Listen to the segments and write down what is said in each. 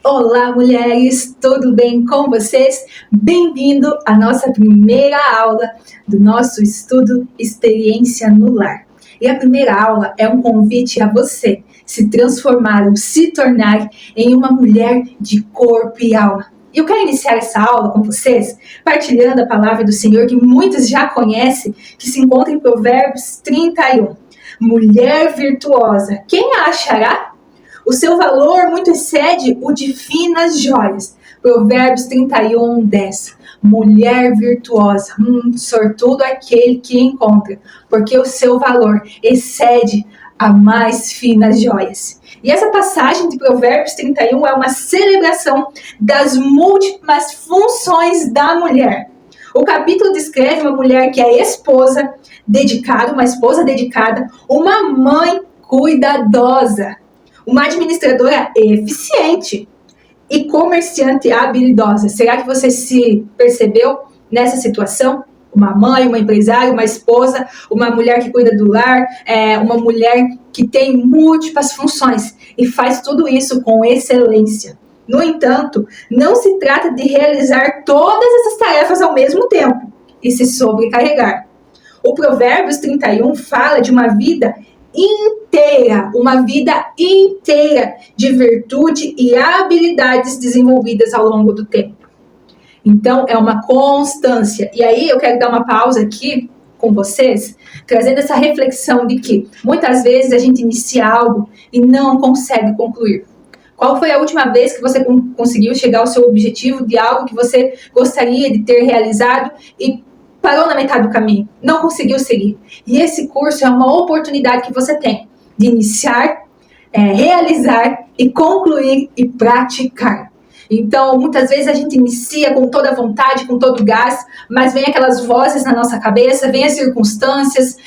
Olá, mulheres, tudo bem com vocês? Bem-vindo à nossa primeira aula do nosso estudo Experiência no Lar. E a primeira aula é um convite a você se transformar ou se tornar em uma mulher de corpo e alma. E eu quero iniciar essa aula com vocês partilhando a palavra do Senhor que muitos já conhecem, que se encontra em Provérbios 31. Mulher virtuosa, quem a achará? O seu valor muito excede o de finas joias. Provérbios 31, 10. Mulher virtuosa, sortudo aquele que encontra, porque o seu valor excede a mais finas joias. E essa passagem de Provérbios 31 é uma celebração das múltiplas funções da mulher. O capítulo descreve uma mulher que é esposa dedicada, uma mãe cuidadosa, uma administradora eficiente e comerciante habilidosa. Será que você se percebeu nessa situação? Uma mãe, uma empresária, uma esposa, uma mulher que cuida do lar, uma mulher que tem múltiplas funções e faz tudo isso com excelência. No entanto, não se trata de realizar todas essas tarefas ao mesmo tempo e se sobrecarregar. O Provérbios 31 fala de uma vida inteira de virtude e habilidades desenvolvidas ao longo do tempo. Então, é uma constância. E aí, eu quero dar uma pausa aqui com vocês, trazendo essa reflexão de que muitas vezes a gente inicia algo e não consegue concluir. Qual foi a última vez que você conseguiu chegar ao seu objetivo de algo que você gostaria de ter realizado e parou na metade do caminho, não conseguiu seguir? E esse curso é uma oportunidade que você tem de iniciar, realizar e concluir e praticar. Então, muitas vezes a gente inicia com toda a vontade, com todo o gás, mas vem aquelas vozes na nossa cabeça, vem as circunstâncias,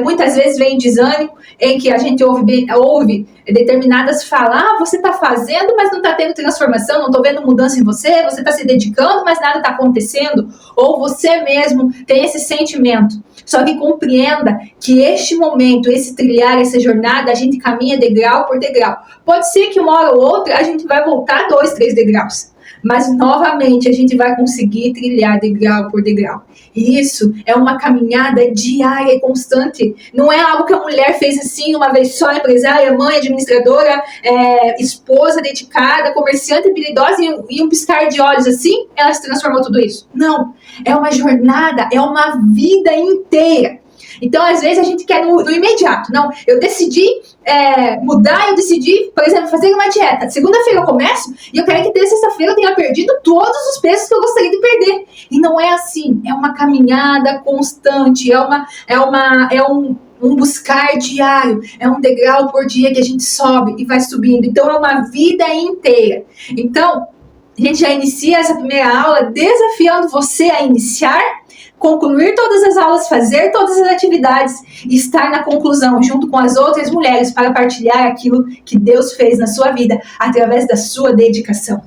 muitas vezes vem desânimo, em que a gente ouve determinadas falas, você está fazendo, mas não está tendo transformação, não estou vendo mudança em você, você está se dedicando, mas nada está acontecendo, ou você mesmo tem esse sentimento. Só que compreenda que este momento, esse trilhar, essa jornada, a gente caminha degrau por degrau. Pode ser que uma hora ou outra a gente vai voltar 2, 3 degraus, mas novamente a gente vai conseguir trilhar degrau por degrau. E isso é uma caminhada diária e constante. Não é algo que a mulher fez assim uma vez só, empresária, mãe, administradora, esposa dedicada, comerciante habilidosa, e um piscar de olhos assim, ela se transformou tudo isso. Não, é uma jornada, é uma vida inteira. Então, às vezes, a gente quer no imediato. Não, eu decidi mudar, eu decidi, por exemplo, fazer uma dieta. Segunda-feira eu começo e eu quero que até sexta-feira eu tenha perdido todos os pesos que eu gostaria de perder. E não é assim. É uma caminhada constante, é um buscar diário, é um degrau por dia que a gente sobe e vai subindo. Então, é uma vida inteira. Então, a gente já inicia essa primeira aula desafiando você a iniciar, concluir todas as aulas, fazer todas as atividades e estar na conclusão junto com as outras mulheres para partilhar aquilo que Deus fez na sua vida através da sua dedicação.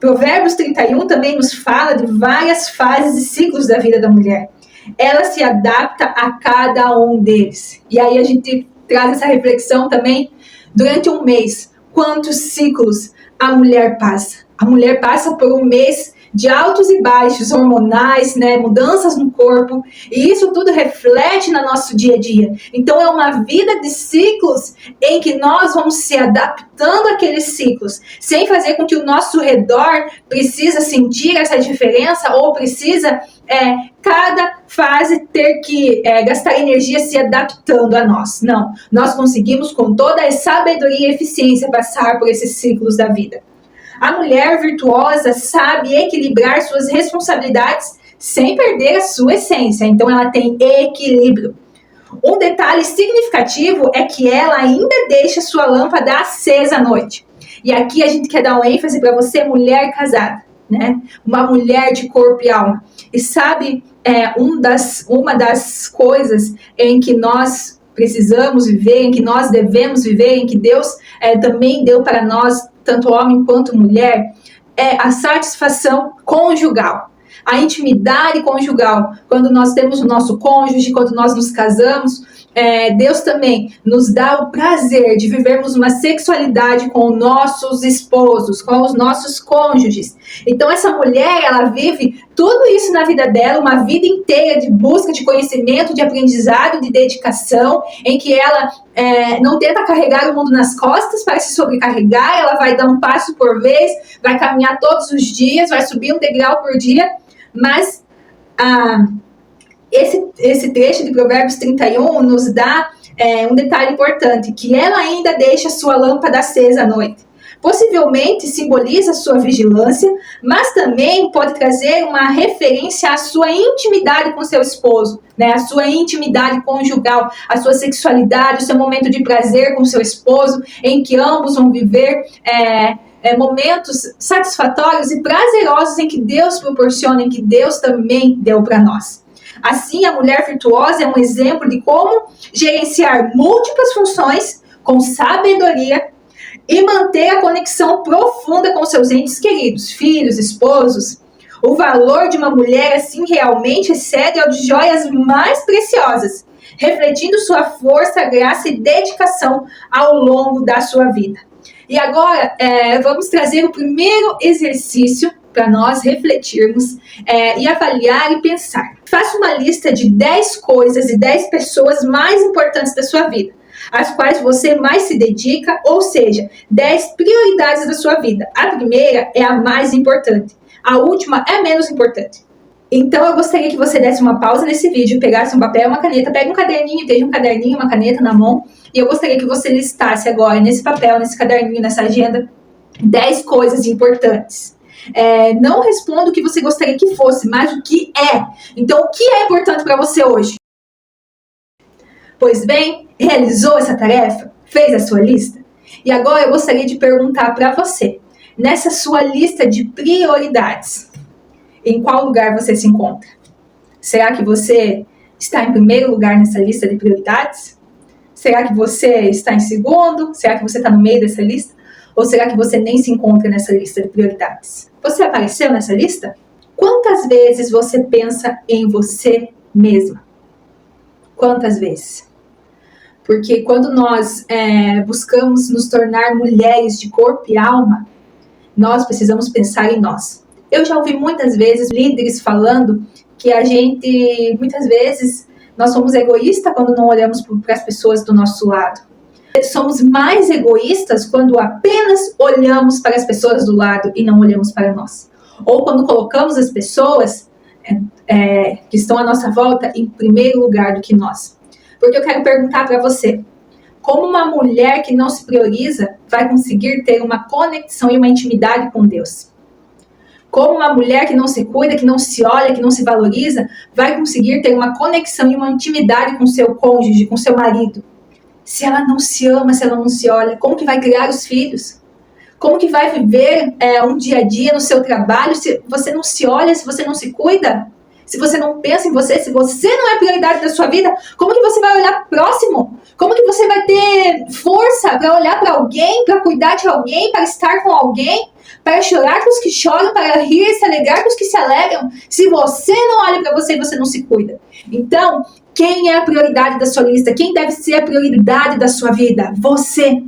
Provérbios 31 também nos fala de várias fases e ciclos da vida da mulher. Ela se adapta a cada um deles. E aí a gente traz essa reflexão também durante um mês. Quantos ciclos a mulher passa? A mulher passa por um mês de altos e baixos hormonais, mudanças no corpo, e isso tudo reflete no nosso dia a dia. Então é uma vida de ciclos em que nós vamos se adaptando àqueles ciclos, sem fazer com que o nosso redor precisa sentir essa diferença ou precisa cada fase ter que gastar energia se adaptando a nós. Não, nós conseguimos com toda a sabedoria e eficiência passar por esses ciclos da vida. A mulher virtuosa sabe equilibrar suas responsabilidades sem perder a sua essência. Então, ela tem equilíbrio. Um detalhe significativo é que ela ainda deixa sua lâmpada acesa à noite. E aqui a gente quer dar um ênfase para você, mulher casada, uma mulher de corpo e alma. E sabe, uma das coisas em que nós precisamos viver, em que nós devemos viver, em que Deus também deu para nós, tanto homem quanto mulher, é a satisfação conjugal, a intimidade conjugal. Quando nós temos o nosso cônjuge, quando nós nos casamos, Deus também nos dá o prazer de vivermos uma sexualidade com nossos esposos, com os nossos cônjuges. Então essa mulher, ela vive tudo isso na vida dela, uma vida inteira de busca de conhecimento, de aprendizado, de dedicação, em que ela não tenta carregar o mundo nas costas para se sobrecarregar, ela vai dar um passo por vez, vai caminhar todos os dias, vai subir um degrau por dia, mas esse trecho de Provérbios 31 nos dá um detalhe importante, que ela ainda deixa sua lâmpada acesa à noite. Possivelmente simboliza sua vigilância, mas também pode trazer uma referência à sua intimidade com seu esposo, né? A sua intimidade conjugal, a sua sexualidade, o seu momento de prazer com seu esposo, em que ambos vão viver momentos satisfatórios e prazerosos em que Deus proporciona, em que Deus também deu para nós. Assim, a mulher virtuosa é um exemplo de como gerenciar múltiplas funções com sabedoria e manter a conexão profunda com seus entes queridos, filhos, esposos. O valor de uma mulher assim realmente excede ao de joias mais preciosas, refletindo sua força, graça e dedicação ao longo da sua vida. E agora, vamos trazer o primeiro exercício para nós refletirmos e avaliar e pensar. Faça uma lista de 10 coisas e 10 pessoas mais importantes da sua vida, às quais você mais se dedica, ou seja, 10 prioridades da sua vida. A primeira é a mais importante, a última é a menos importante. Então eu gostaria que você desse uma pausa nesse vídeo, pegasse um papel e uma caneta, pegue um caderninho, esteja um caderninho, uma caneta na mão, e eu gostaria que você listasse agora nesse papel, nesse caderninho, nessa agenda, 10 coisas importantes. Não responda o que você gostaria que fosse, mas o que é. Então, o que é importante para você hoje? Pois bem, realizou essa tarefa? Fez a sua lista? E agora eu gostaria de perguntar para você, nessa sua lista de prioridades, em qual lugar você se encontra? Será que você está em primeiro lugar nessa lista de prioridades? Será que você está em segundo? Será que você está no meio dessa lista? Ou será que você nem se encontra nessa lista de prioridades? Você apareceu nessa lista? Quantas vezes você pensa em você mesma? Quantas vezes? Porque quando nós buscamos nos tornar mulheres de corpo e alma, nós precisamos pensar em nós. Eu já ouvi muitas vezes líderes falando que muitas vezes, nós somos egoístas quando não olhamos para as pessoas do nosso lado. Somos mais egoístas quando apenas olhamos para as pessoas do lado e não olhamos para nós. Ou quando colocamos as pessoas que estão à nossa volta em primeiro lugar do que nós. Porque eu quero perguntar para você, como uma mulher que não se prioriza vai conseguir ter uma conexão e uma intimidade com Deus? Como uma mulher que não se cuida, que não se olha, que não se valoriza, vai conseguir ter uma conexão e uma intimidade com seu cônjuge, com seu marido? Se ela não se ama, se ela não se olha, como que vai criar os filhos? Como que vai viver um dia a dia no seu trabalho se você não se olha, se você não se cuida? Se você não pensa em você, se você não é prioridade da sua vida, como que você vai olhar próximo? Como que você vai ter força para olhar para alguém, para cuidar de alguém, para estar com alguém, para chorar com os que choram, para rir e se alegrar com os que se alegram, se você não olha para você e você não se cuida? Então, quem é a prioridade da sua lista? Quem deve ser a prioridade da sua vida? Você.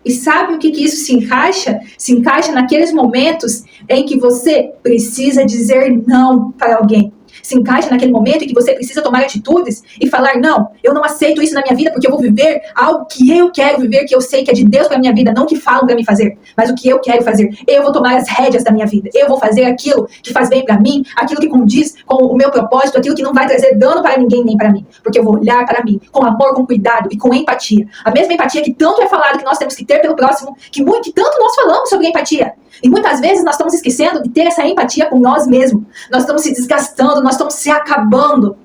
E sabe o que isso se encaixa? Se encaixa naqueles momentos em que você precisa dizer não para alguém. Se encaixa naquele momento em que você precisa tomar atitudes e falar, não, eu não aceito isso na minha vida porque eu vou viver algo que eu quero viver, que eu sei que é de Deus para minha vida, não que falam para mim fazer, mas o que eu quero fazer. Eu vou tomar as rédeas da minha vida, eu vou fazer aquilo que faz bem para mim, aquilo que condiz com o meu propósito, aquilo que não vai trazer dano para ninguém nem para mim, porque eu vou olhar para mim com amor, com cuidado e com empatia. A mesma empatia que tanto é falado que nós temos que ter pelo próximo, que tanto nós falamos sobre empatia. E muitas vezes nós estamos esquecendo de ter essa empatia com nós mesmos. Nós estamos se desgastando, nós estamos se acabando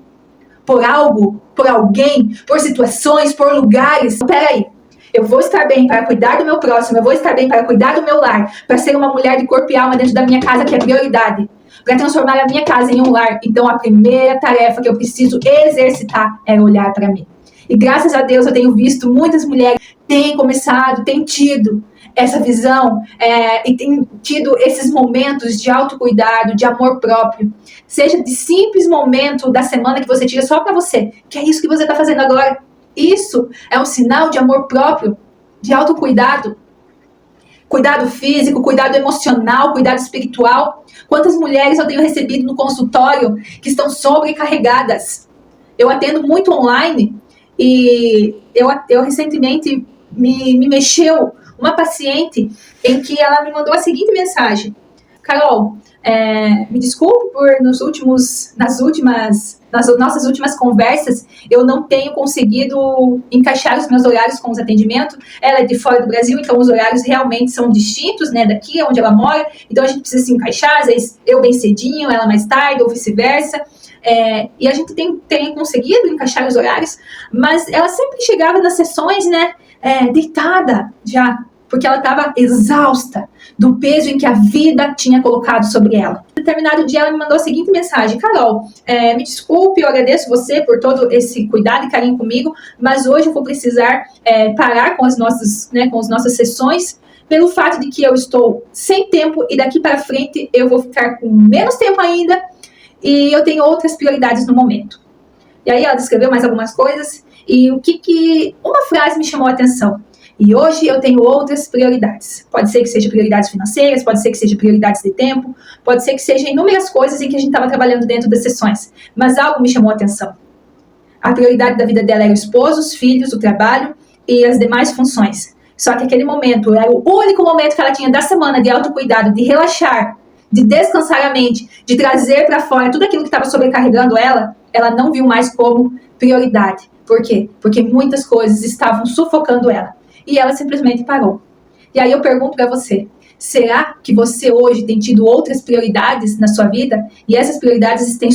por algo, por alguém, por situações, por lugares. Peraí, eu vou estar bem para cuidar do meu próximo, eu vou estar bem para cuidar do meu lar, para ser uma mulher de corpo e alma dentro da minha casa, que é prioridade, para transformar a minha casa em um lar. Então a primeira tarefa que eu preciso exercitar é olhar para mim. E graças a Deus eu tenho visto muitas mulheres têm começado, têm tido essa visão e tem tido esses momentos de autocuidado, de amor próprio, seja de simples momento da semana que você tira só para você, que é isso que você está fazendo agora. Isso é um sinal de amor próprio, de autocuidado. Cuidado físico, cuidado emocional, cuidado espiritual. Quantas mulheres eu tenho recebido no consultório que estão sobrecarregadas? Eu atendo muito online e eu recentemente me mexeu uma paciente em que ela me mandou a seguinte mensagem: Carol, me desculpe por nas nossas últimas conversas eu não tenho conseguido encaixar os meus horários com os atendimentos. Ela é de fora do Brasil, então os horários realmente são distintos, né, daqui onde ela mora, então a gente precisa se encaixar, às vezes eu bem cedinho, ela mais tarde, ou vice-versa. E a gente tem conseguido encaixar os horários, mas ela sempre chegava nas sessões, né, deitada já, porque ela estava exausta do peso em que a vida tinha colocado sobre ela. Em determinado dia ela me mandou a seguinte mensagem: Carol, me desculpe, eu agradeço você por todo esse cuidado e carinho comigo, mas hoje eu vou precisar parar com as nossas sessões, pelo fato de que eu estou sem tempo e daqui para frente eu vou ficar com menos tempo ainda e eu tenho outras prioridades no momento. E aí ela descreveu mais algumas coisas e uma frase me chamou a atenção. E hoje eu tenho outras prioridades. Pode ser que seja prioridades financeiras, pode ser que seja prioridades de tempo, pode ser que seja inúmeras coisas em que a gente estava trabalhando dentro das sessões. Mas algo me chamou a atenção. A prioridade da vida dela era o esposo, os filhos, o trabalho e as demais funções. Só que aquele momento era o único momento que ela tinha da semana de autocuidado, de relaxar, de descansar a mente, de trazer para fora tudo aquilo que estava sobrecarregando ela não viu mais como prioridade. Por quê? Porque muitas coisas estavam sufocando ela. E ela simplesmente parou. E aí eu pergunto para você: será que você hoje tem tido outras prioridades na sua vida? E essas prioridades está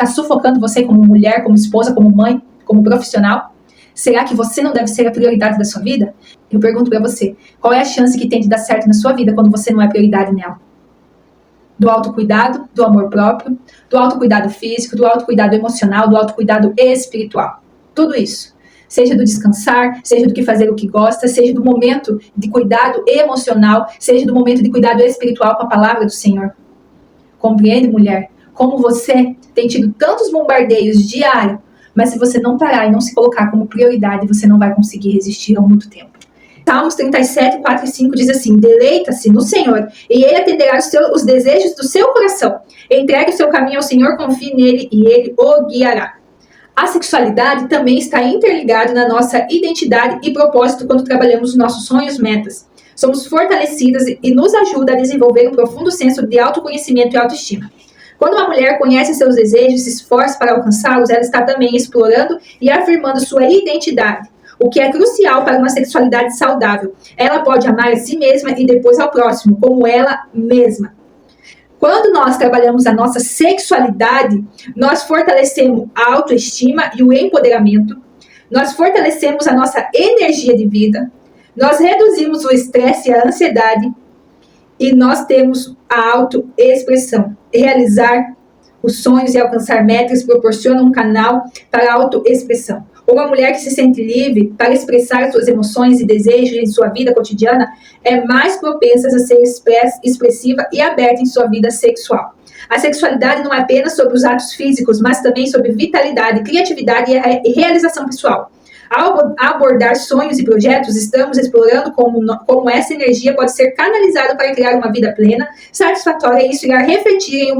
sufocando você como mulher, como esposa, como mãe, como profissional? Será que você não deve ser a prioridade da sua vida? Eu pergunto para você: qual é a chance que tem de dar certo na sua vida quando você não é prioridade nela? Do autocuidado, do amor próprio, do autocuidado físico, do autocuidado emocional, do autocuidado espiritual. Tudo isso. Seja do descansar, seja do que fazer o que gosta, seja do momento de cuidado emocional, seja do momento de cuidado espiritual com a palavra do Senhor. Compreende, mulher? Como você tem tido tantos bombardeios diários, mas se você não parar e não se colocar como prioridade, você não vai conseguir resistir há muito tempo. Salmos 37, 4 e 5 diz assim: deleita-se no Senhor, e Ele atenderá os desejos do seu coração. Entregue o seu caminho ao Senhor, confie nele, e Ele o guiará. A sexualidade também está interligada na nossa identidade e propósito quando trabalhamos os nossos sonhos e metas. Somos fortalecidas e nos ajuda a desenvolver um profundo senso de autoconhecimento e autoestima. Quando uma mulher conhece seus desejos e se esforça para alcançá-los, ela está também explorando e afirmando sua identidade, o que é crucial para uma sexualidade saudável. Ela pode amar a si mesma e depois ao próximo, como ela mesma. Quando nós trabalhamos a nossa sexualidade, nós fortalecemos a autoestima e o empoderamento, nós fortalecemos a nossa energia de vida, nós reduzimos o estresse e a ansiedade e nós temos a autoexpressão. Realizar os sonhos e alcançar metas proporciona um canal para a autoexpressão. Uma mulher que se sente livre para expressar suas emoções e desejos em sua vida cotidiana é mais propensa a ser expressiva e aberta em sua vida sexual. A sexualidade não é apenas sobre os atos físicos, mas também sobre vitalidade, criatividade e realização pessoal. Ao abordar sonhos e projetos, estamos explorando como essa energia pode ser canalizada para criar uma vida plena, satisfatória, e isso irá refletir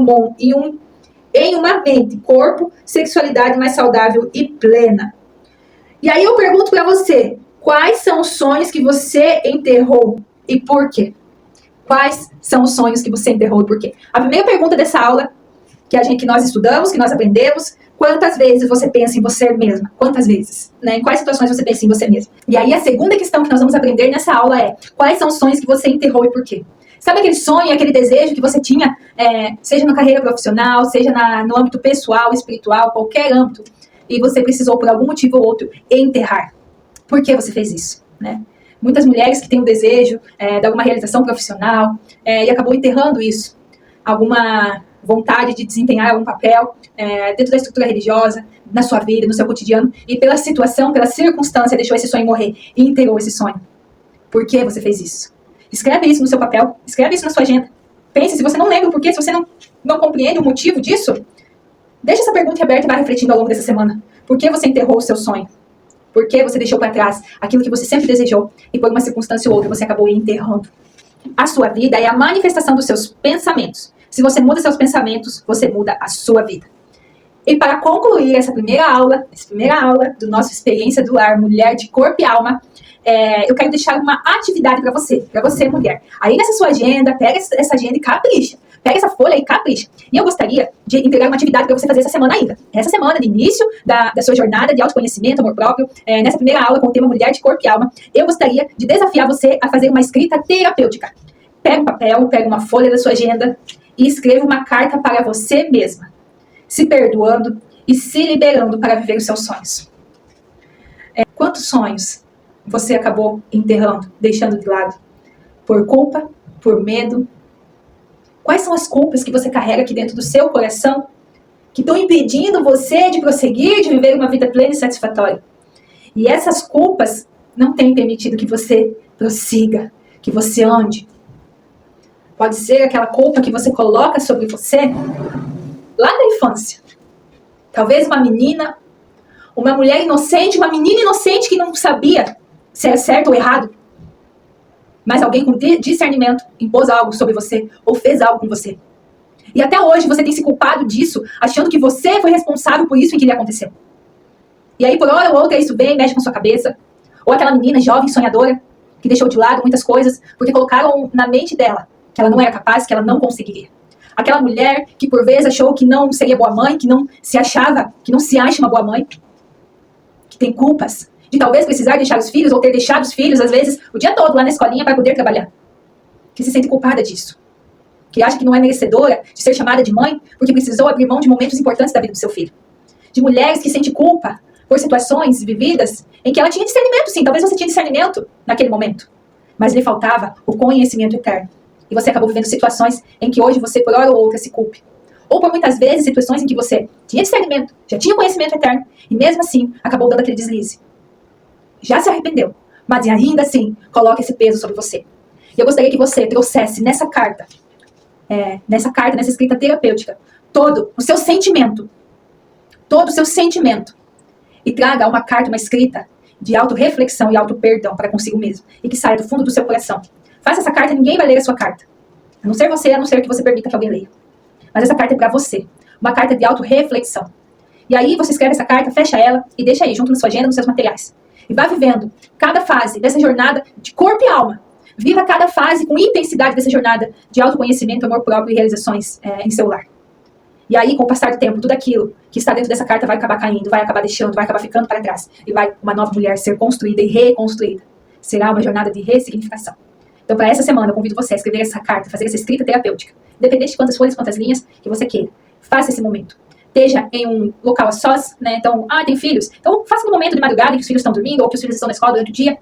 em uma mente, corpo, sexualidade mais saudável e plena. E aí eu pergunto para você: quais são os sonhos que você enterrou e por quê? Quais são os sonhos que você enterrou e por quê? A primeira pergunta dessa aula que nós estudamos, que nós aprendemos: quantas vezes você pensa em você mesma? Quantas vezes? Né? Em quais situações você pensa em você mesma? E aí a segunda questão que nós vamos aprender nessa aula é: quais são os sonhos que você enterrou e por quê? Sabe aquele sonho, aquele desejo que você tinha, seja na carreira profissional, seja no âmbito pessoal, espiritual, qualquer âmbito, e você precisou, por algum motivo ou outro, enterrar? Por que você fez isso? Né? Muitas mulheres que têm o desejo de alguma realização profissional e acabou enterrando isso. Alguma vontade de desempenhar algum papel dentro da estrutura religiosa, na sua vida, no seu cotidiano, e pela situação, pela circunstância, deixou esse sonho morrer e enterrou esse sonho. Por que você fez isso? Escreve isso no seu papel, escreve isso na sua agenda. Pense, se você não lembra o porquê, se você não compreende o motivo disso, deixa essa pergunta aberta e vai refletindo ao longo dessa semana. Por que você enterrou o seu sonho? Por que você deixou para trás aquilo que você sempre desejou e por uma circunstância ou outra você acabou enterrando? A sua vida é a manifestação dos seus pensamentos. Se você muda seus pensamentos, você muda a sua vida. E para concluir essa primeira aula do nosso Experiência do Lar, Mulher de Corpo e Alma, eu quero deixar uma atividade para você mulher. Aí nessa sua agenda, pega essa agenda e capricha. Pega essa folha e capricha. E eu gostaria de entregar uma atividade para você fazer essa semana ainda. Essa semana, de início da sua jornada de autoconhecimento, amor próprio, nessa primeira aula com o tema Mulher de Corpo e Alma, eu gostaria de desafiar você a fazer uma escrita terapêutica. Pega um papel, pega uma folha da sua agenda e escreva uma carta para você mesma, se perdoando e se liberando para viver os seus sonhos. Quantos sonhos você acabou enterrando, deixando de lado? Por culpa? Por medo? Quais são as culpas que você carrega aqui dentro do seu coração que estão impedindo você de prosseguir, de viver uma vida plena e satisfatória? E essas culpas não têm permitido que você prossiga, que você ande. Pode ser aquela culpa que você coloca sobre você lá na infância. Talvez uma menina, uma mulher inocente, uma menina inocente que não sabia se era certo ou errado. Mas alguém com discernimento impôs algo sobre você ou fez algo com você. E até hoje você tem se culpado disso, achando que você foi responsável por isso em que lhe aconteceu. E aí por hora ou outra isso vem, mexe com sua cabeça. Ou aquela menina jovem, sonhadora, que deixou de lado muitas coisas porque colocaram na mente dela que ela não era capaz, que ela não conseguiria. Aquela mulher que por vezes achou que não seria boa mãe, que não se achava, que não se acha uma boa mãe, que tem culpas de talvez precisar deixar os filhos ou ter deixado os filhos, às vezes, o dia todo lá na escolinha para poder trabalhar. Que se sente culpada disso. Que acha que não é merecedora de ser chamada de mãe porque precisou abrir mão de momentos importantes da vida do seu filho. De mulheres que sentem culpa por situações vividas em que ela tinha discernimento, sim. Talvez você tinha discernimento naquele momento, mas lhe faltava o conhecimento eterno. E você acabou vivendo situações em que hoje você, por hora ou outra, se culpe. Ou por muitas vezes, situações em que você tinha discernimento, já tinha conhecimento eterno, e mesmo assim, acabou dando aquele deslize. Já se arrependeu, mas ainda assim, coloca esse peso sobre você. E eu gostaria que você trouxesse nessa carta, nessa escrita terapêutica, todo o seu sentimento, e traga uma carta, uma escrita de auto-reflexão e auto-perdão para consigo mesmo, e que saia do fundo do seu coração. Faça essa carta, ninguém vai ler a sua carta. A não ser você, a não ser que você permita que alguém leia. Mas essa carta é para você. Uma carta de auto-reflexão. E aí você escreve essa carta, fecha ela e deixa aí, junto na sua agenda, nos seus materiais. E vá vivendo cada fase dessa jornada de corpo e alma. Viva cada fase com intensidade dessa jornada de autoconhecimento, amor próprio e realizações em seu lar. E aí, com o passar do tempo, tudo aquilo que está dentro dessa carta vai acabar caindo, vai acabar deixando, vai acabar ficando para trás. E vai uma nova mulher ser construída e reconstruída. Será uma jornada de ressignificação. Então, para essa semana, eu convido você a escrever essa carta, fazer essa escrita terapêutica. Independente de quantas folhas, quantas linhas que você queira. Faça esse momento. Esteja em um local a sós, né? Então, tem filhos. Então, faça no momento de madrugada em que os filhos estão dormindo ou que os filhos estão na escola durante o dia.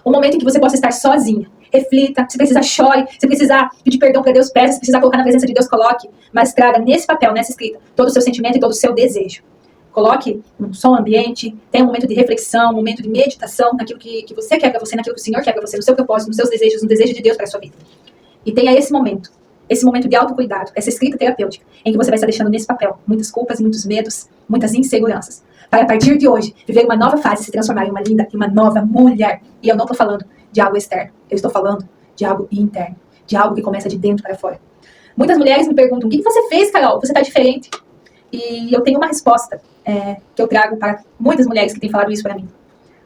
Um momento em que você possa estar sozinha. Reflita, se precisar chore, se precisar pedir perdão para Deus, peça, se precisar colocar na presença de Deus, coloque. Mas traga nesse papel, nessa escrita, todo o seu sentimento e todo o seu desejo. Coloque um som ambiente, tenha um momento de reflexão, um momento de meditação naquilo que você quer para você, naquilo que o Senhor quer para você, no seu propósito, nos seus desejos, no desejo de Deus para a sua vida. E tenha esse momento de autocuidado, essa escrita terapêutica, em que você vai estar deixando nesse papel muitas culpas, muitos medos, muitas inseguranças, para a partir de hoje, viver uma nova fase, se transformar em uma linda e uma nova mulher. E eu não estou falando de algo externo, eu estou falando de algo interno, de algo que começa de dentro para fora. Muitas mulheres me perguntam, o que você fez, Carol? Você está diferente. E eu tenho uma resposta que eu trago para muitas mulheres que têm falado isso para mim.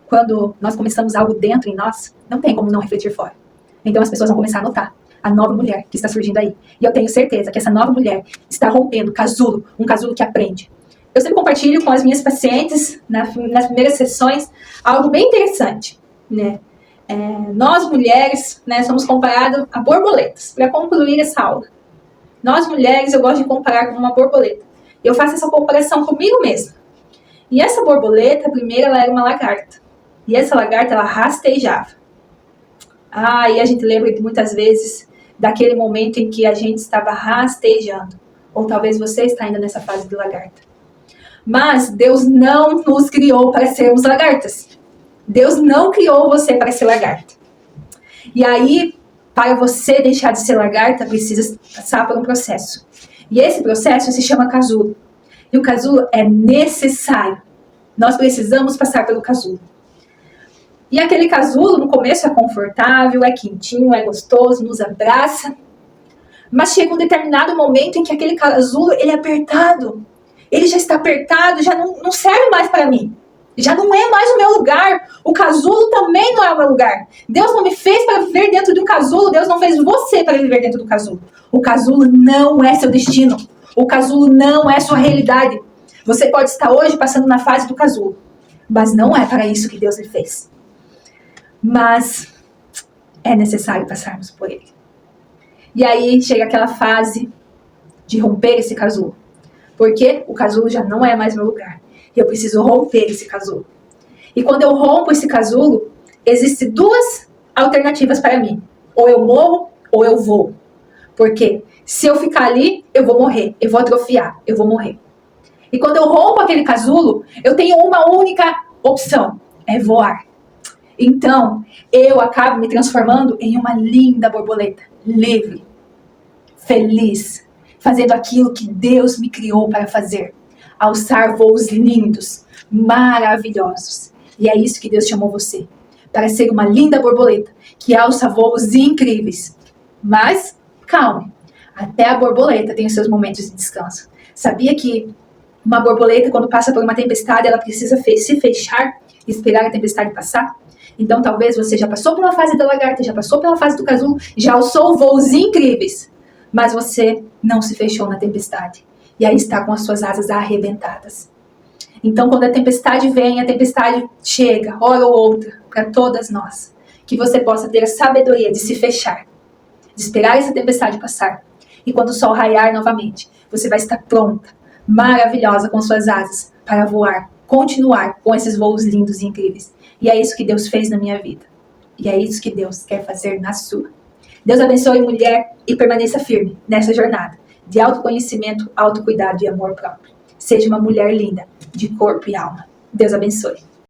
Quando nós começamos algo dentro em nós, não tem como não refletir fora. Então as pessoas vão começar a notar a nova mulher que está surgindo aí. E eu tenho certeza que essa nova mulher está rompendo casulo, um casulo que aprende. Eu sempre compartilho com as minhas pacientes, nas primeiras sessões, algo bem interessante, né? Nós mulheres, né, somos comparadas a borboletas. Para concluir essa aula, nós mulheres, eu gosto de comparar com uma borboleta. Eu faço essa comparação comigo mesma. E essa borboleta, primeiro, ela era uma lagarta. E essa lagarta, ela rastejava. E a gente lembra de muitas vezes daquele momento em que a gente estava rastejando. Ou talvez você está ainda nessa fase de lagarta. Mas Deus não nos criou para sermos lagartas. Deus não criou você para ser lagarta. E aí, para você deixar de ser lagarta, precisa passar por um processo. E esse processo se chama casulo. E o casulo é necessário. Nós precisamos passar pelo casulo. E aquele casulo, no começo, é confortável, é quentinho, é gostoso, nos abraça. Mas chega um determinado momento em que aquele casulo, ele é apertado. Ele já está apertado, já não serve mais para mim. Já não é mais o meu lugar. O casulo também não é o meu lugar. Deus não me fez para viver dentro de um casulo. Deus não fez você para viver dentro do casulo. O casulo não é seu destino. O casulo não é sua realidade. Você pode estar hoje passando na fase do casulo. Mas não é para isso que Deus lhe fez. Mas é necessário passarmos por ele. E aí chega aquela fase de romper esse casulo. Porque o casulo já não é mais meu lugar. E eu preciso romper esse casulo. E quando eu rompo esse casulo, existem duas alternativas para mim. Ou eu morro, ou eu vou. Porque se eu ficar ali, eu vou morrer. Eu vou atrofiar, eu vou morrer. E quando eu rompo aquele casulo, eu tenho uma única opção. É voar. Então, eu acabo me transformando em uma linda borboleta. Livre. Feliz. Fazendo aquilo que Deus me criou para fazer. Alçar voos lindos, maravilhosos. E é isso que Deus chamou você. Para ser uma linda borboleta que alça voos incríveis. Mas, calme. Até a borboleta tem os seus momentos de descanso. Sabia que uma borboleta, quando passa por uma tempestade, ela precisa se fechar e esperar a tempestade passar? Então, talvez você já passou pela fase da lagarta, já passou pela fase do casulo, já alçou voos incríveis. Mas você não se fechou na tempestade. E aí está com as suas asas arrebentadas. Então, quando a tempestade vem, a tempestade chega, hora ou outra, para todas nós. Que você possa ter a sabedoria de se fechar, de esperar essa tempestade passar. E quando o sol raiar novamente, você vai estar pronta, maravilhosa com suas asas, para voar, continuar com esses voos lindos e incríveis. E é isso que Deus fez na minha vida. E é isso que Deus quer fazer na sua. Deus abençoe, mulher, e permaneça firme nessa jornada de autoconhecimento, autocuidado e amor próprio. Seja uma mulher linda, de corpo e alma. Deus abençoe.